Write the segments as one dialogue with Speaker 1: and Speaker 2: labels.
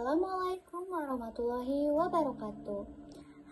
Speaker 1: Assalamualaikum warahmatullahi wabarakatuh.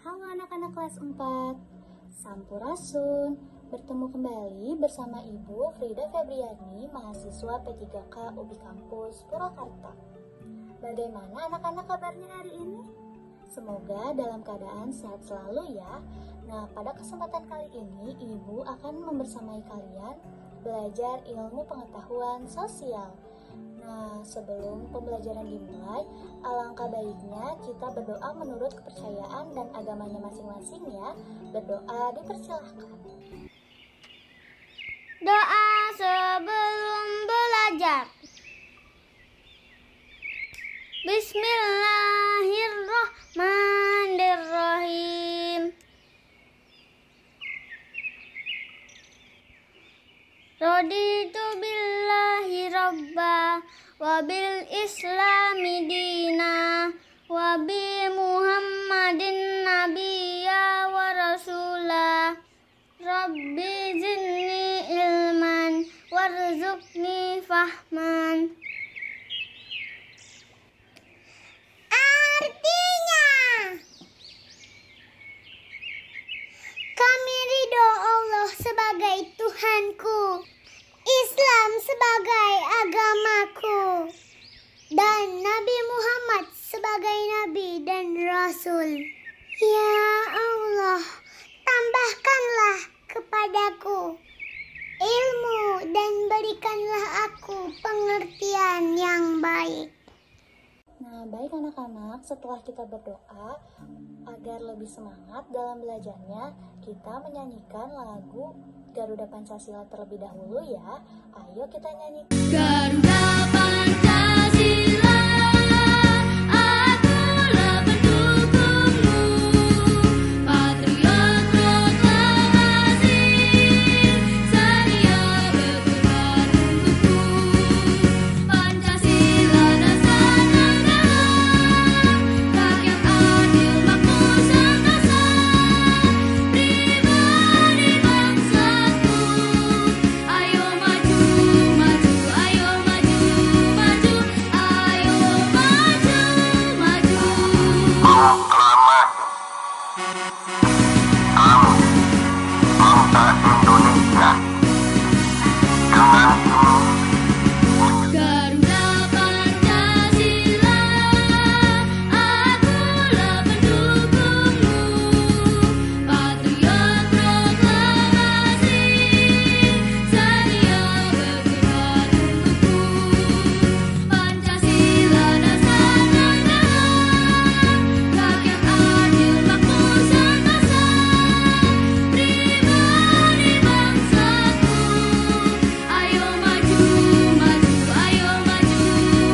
Speaker 1: Halo anak-anak kelas 4, Sampurasun. Bertemu kembali bersama Ibu Frida Febriani, mahasiswa P3K UPI Kampus Purwakarta. Bagaimana anak-anak kabarnya hari ini? Semoga dalam keadaan sehat selalu ya. Nah, pada kesempatan kali ini Ibu akan membersamai kalian belajar ilmu pengetahuan sosial. Nah, sebelum pembelajaran dimulai, alangkah baiknya kita berdoa menurut kepercayaan dan agamanya masing-masing ya. Berdoa dipersilahkan.
Speaker 2: Doa sebelum belajar. Bismillahirrahmanirrahim. Raditu billahi rabba wa bil islami dina wa bi muhammadin nabiyya wa rasula. Rabbi zidni ilman warzuqni fahman. Artinya, kami ridho Allah sebagai Tuhanku, Islam sebagai agamaku, dan Nabi Muhammad sebagai Nabi dan Rasul. Ya Allah, tambahkanlah kepadaku ilmu dan berikanlah aku pengertian yang baik.
Speaker 1: Nah, baik anak-anak, setelah kita berdoa agar lebih semangat dalam belajarnya, kita menyanyikan lagu Garuda Pancasila terlebih dahulu ya. Ayo kita nyanyi.
Speaker 2: Garuda Pancasila, akulah pendukungmu, patriot proklamasi, sedia berkorban untukku. Pancasila dasar negara, rakyat adil makmur sentosa, pribadi bangsaku. Ayo maju, maju, ayo maju, maju, ayo maju, maju. Garuda Pancasila, akulah pendukungmu, patriot proklamasi, sedia berkorban untukku. Pancasila dasar negara, rakyat adil makmur sentosa, pribadi bangsaku. Ayo maju, maju, ayo maju,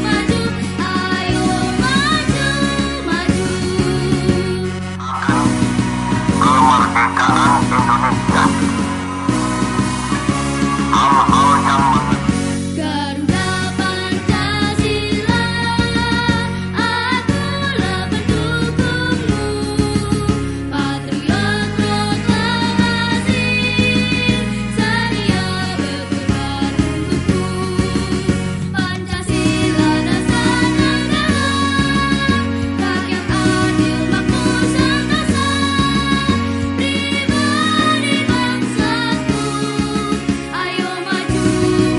Speaker 2: maju, ayo maju, maju.
Speaker 3: Kemerdekaan Indonesia. Hal-hal yang
Speaker 2: Garuda Pancasila, akulah pendukungmu, patriot proklamasi, sedia berkorban untukku. Pancasila dasar negara, rakyat adil makmur sentosa, pribadi bangsaku. Ayo maju,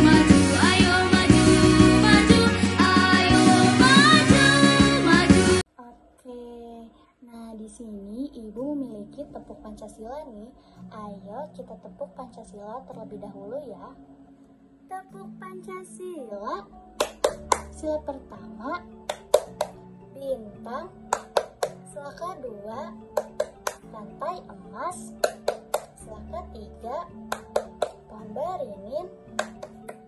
Speaker 2: maju, ayo maju, maju, ayo maju, maju.
Speaker 1: Oke. Nah, di sini Ibu memiliki tepuk Pancasila nih. Ayo kita tepuk Pancasila terlebih dahulu ya. Tepuk Pancasila. Sila pertama, bintang. Sila kedua, rantai emas. Sila ketiga, pohon beringin.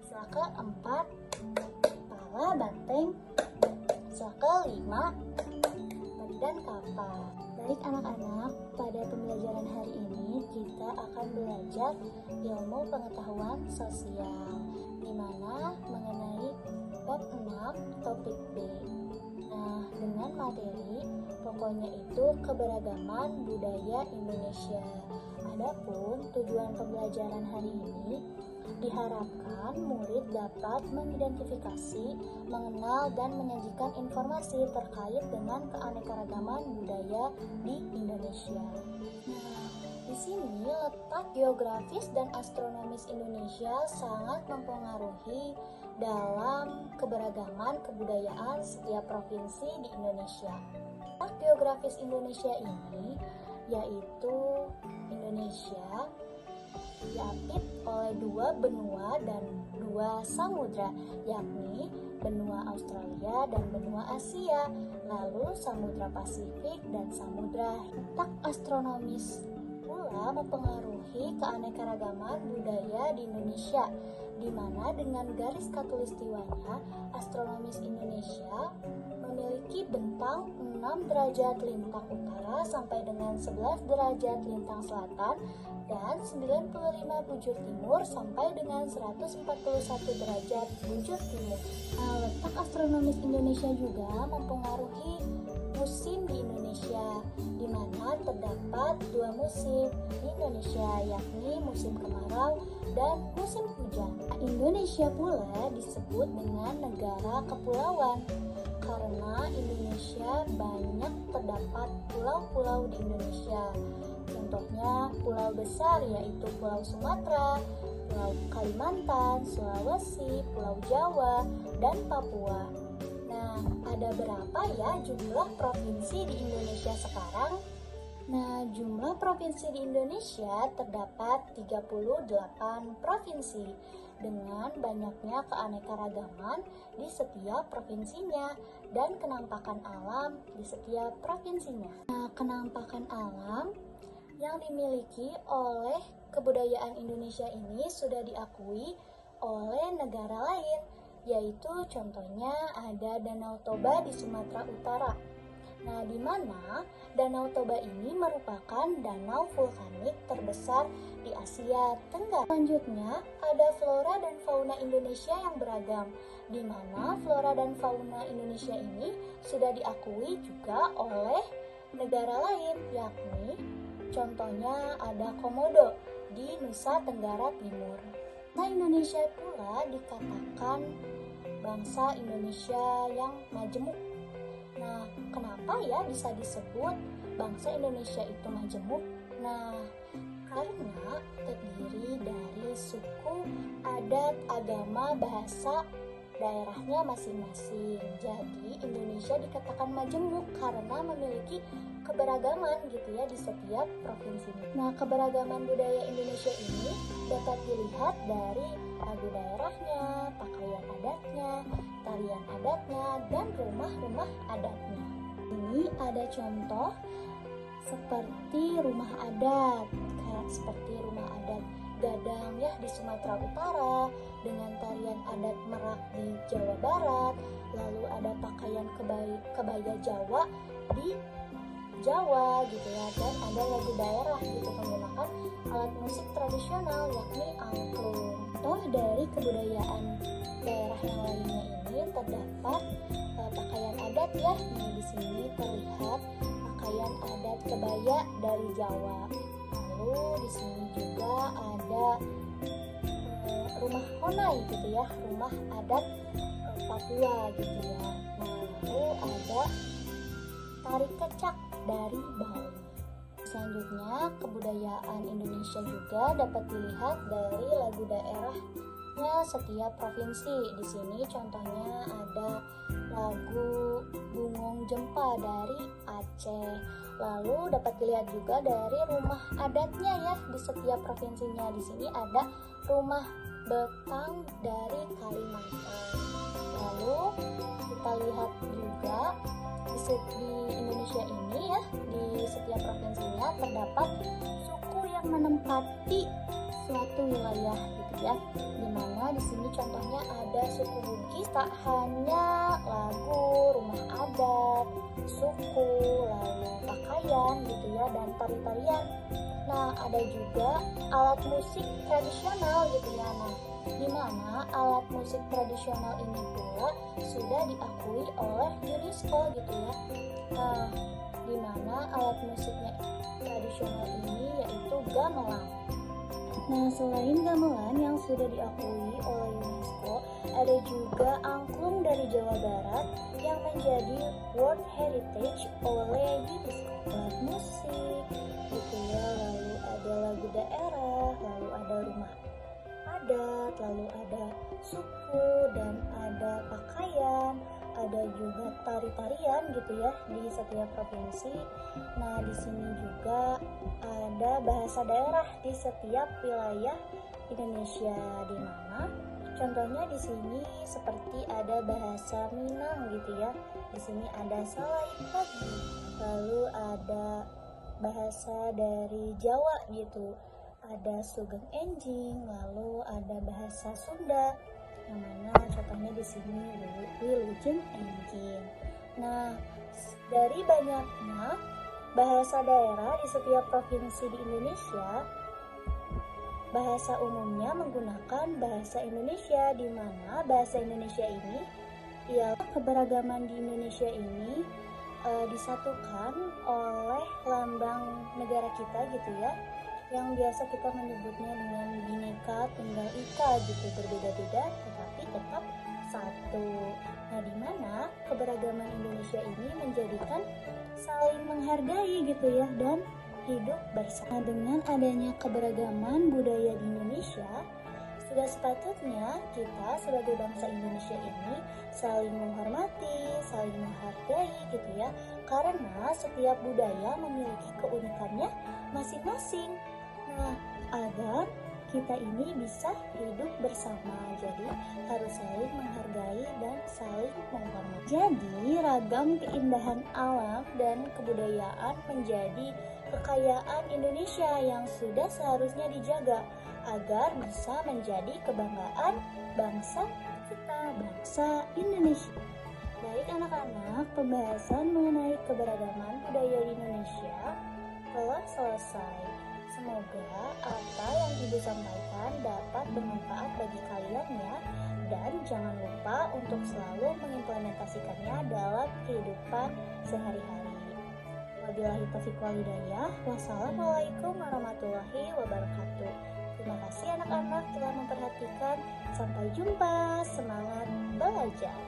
Speaker 1: Sila keempat, pala banteng. Sila kelima, tali dan kapak. Baik anak-anak, pada pembelajaran hari ini kita akan belajar ilmu pengetahuan sosial, di mana mengenai bab 6 topik B. Nah, dengan materi pokoknya itu keberagaman budaya Indonesia. Adapun tujuan pembelajaran hari ini Diharapkan murid dapat mengidentifikasi, mengenal, dan menyajikan informasi terkait dengan keanekaragaman budaya di Indonesia. Nah, di sini letak geografis dan astronomis Indonesia sangat mempengaruhi dalam keberagaman kebudayaan setiap provinsi di Indonesia. Letak geografis Indonesia ini yaitu Indonesia diapit oleh 2 benua dan 2 samudra, yakni benua Australia dan benua Asia, lalu samudra Pasifik dan samudra Letak astronomis pula mempengaruhi keanekaragaman budaya di Indonesia, di mana dengan garis khatulistiwanya, astronomis Indonesia memiliki bentang 6 derajat lintang utara sampai dengan 11 derajat lintang selatan dan 95 bujur timur sampai dengan 141 derajat bujur timur. Nah, letak astronomis Indonesia juga mempengaruhi musim di Indonesia, di mana terdapat 2 musim di Indonesia, yakni musim kemarau dan musim hujan. Indonesia pula disebut dengan negara kepulauan karena Indonesia banyak terdapat pulau-pulau di Indonesia. Contohnya pulau besar yaitu Pulau Sumatera, Pulau Kalimantan, Sulawesi, Pulau Jawa, dan Papua. Nah, ada berapa ya jumlah provinsi di Indonesia sekarang? Nah, jumlah provinsi di Indonesia terdapat 38 provinsi dengan banyaknya keanekaragaman di setiap provinsinya dan kenampakan alam di setiap provinsinya. Nah, kenampakan alam yang dimiliki oleh kebudayaan Indonesia ini sudah diakui oleh negara lain, yaitu contohnya ada Danau Toba di Sumatera Utara. Nah, di mana Danau Toba ini merupakan danau vulkanik terbesar di Asia Tenggara. Selanjutnya, ada flora dan fauna Indonesia yang beragam, di mana flora dan fauna Indonesia ini sudah diakui juga oleh negara lain, yakni contohnya ada Komodo di Nusa Tenggara Timur. Nah, Indonesia pula dikatakan bangsa Indonesia yang majemuk. Nah, kenapa ya bisa disebut bangsa Indonesia itu majemuk? Nah, karena terdiri dari suku, adat, agama, bahasa, daerahnya masing-masing. Jadi, Indonesia dikatakan majemuk karena memiliki keberagaman gitu ya di setiap provinsi. Nah, keberagaman budaya Indonesia ini dapat dilihat dari lagu daerahnya, pakaian adatnya, tarian adatnya, dan rumah-rumah adatnya. Ini ada contoh seperti rumah adat, kayak seperti rumah adat Gadang ya di Sumatera Utara, dengan tarian adat Merak di Jawa Barat, lalu ada pakaian kebaya Jawa di Jawa gitu ya, dan ada lagu daerah gitu menggunakan alat musik tradisional yakni angklung. Contoh dari kebudayaan daerah yang lainnya ini terdapat pakaian adat ya. Nah, di sini terlihat pakaian adat kebaya dari Jawa. Lalu di sini juga ada rumah honai gitu ya, rumah adat Papua gitu ya. Nah, lalu ada tari kecak dari Bali. Selanjutnya, kebudayaan Indonesia juga dapat dilihat dari lagu daerahnya setiap provinsi. Di sini contohnya ada lagu Bungong Jempa dari Aceh. Lalu dapat dilihat juga dari rumah adatnya ya di setiap provinsinya. Di sini ada rumah Betang dari Kalimantan. Lalu kita lihat juga di Indonesia ini ya, di setiap provinsinya terdapat suku yang menempati suatu wilayah gitu ya. Dimana di sini contohnya ada suku Bugis, tak hanya lagu, rumah adat, suku, lalu pakaian gitu ya, dan tari-tarian. Nah, ada juga alat musik tradisional gitu ya. Nah, di mana alat musik tradisional ini pula sudah diakui oleh UNESCO gitu ya. Nah, di mana alat musiknya tradisional ini yaitu gamelan. Nah, selain gamelan yang sudah diakui oleh UNESCO, ada juga angklung dari Jawa Barat yang menjadi World Heritage oleh UNESCO. Alat musik, gitu ya, lalu ada lagu daerah, lalu ada rumah adat, lalu ada suku dan ada pakaian, ada juga tari-tarian gitu ya di setiap provinsi. Nah, di sini juga ada bahasa daerah di setiap wilayah Indonesia, di mana contohnya di sini seperti ada bahasa Minang gitu ya. Di sini ada Salai Pagi, lalu ada bahasa dari Jawa gitu, ada Sugeng Enjing, lalu ada bahasa Sunda yang mana contohnya di sini Wilujeng Enjing. Nah, dari banyaknya bahasa daerah di setiap provinsi di Indonesia, bahasa umumnya menggunakan bahasa Indonesia, di mana bahasa Indonesia ini ialah keberagaman di Indonesia ini disatukan oleh lambang negara kita gitu ya, yang biasa kita menyebutnya dengan Bhinneka Tunggal Ika gitu, berbeda-beda tetapi tetap satu. Nah, di mana keberagaman Indonesia ini menjadikan saling menghargai gitu ya dan hidup bersama. Dengan adanya keberagaman budaya di Indonesia, sudah sepatutnya kita sebagai bangsa Indonesia ini saling menghormati, saling menghargai gitu ya, karena setiap budaya memiliki keunikannya masing-masing. Nah, agar kita ini bisa hidup bersama, jadi harus saling menghargai dan saling menghormati. Jadi ragam keindahan alam dan kebudayaan menjadi kekayaan Indonesia yang sudah seharusnya dijaga agar bisa menjadi kebanggaan bangsa kita, bangsa Indonesia. Baik anak-anak, pembahasan mengenai keberagaman budaya di Indonesia telah selesai. Semoga apa yang Ibu sampaikan dapat bermanfaat bagi kalian ya, dan jangan lupa untuk selalu mengimplementasikannya dalam kehidupan sehari-hari. Wabillahi taufiq wal hidayah. Wassalamualaikum warahmatullahi wabarakatuh. Terima kasih anak-anak telah memperhatikan. Sampai jumpa, semangat belajar.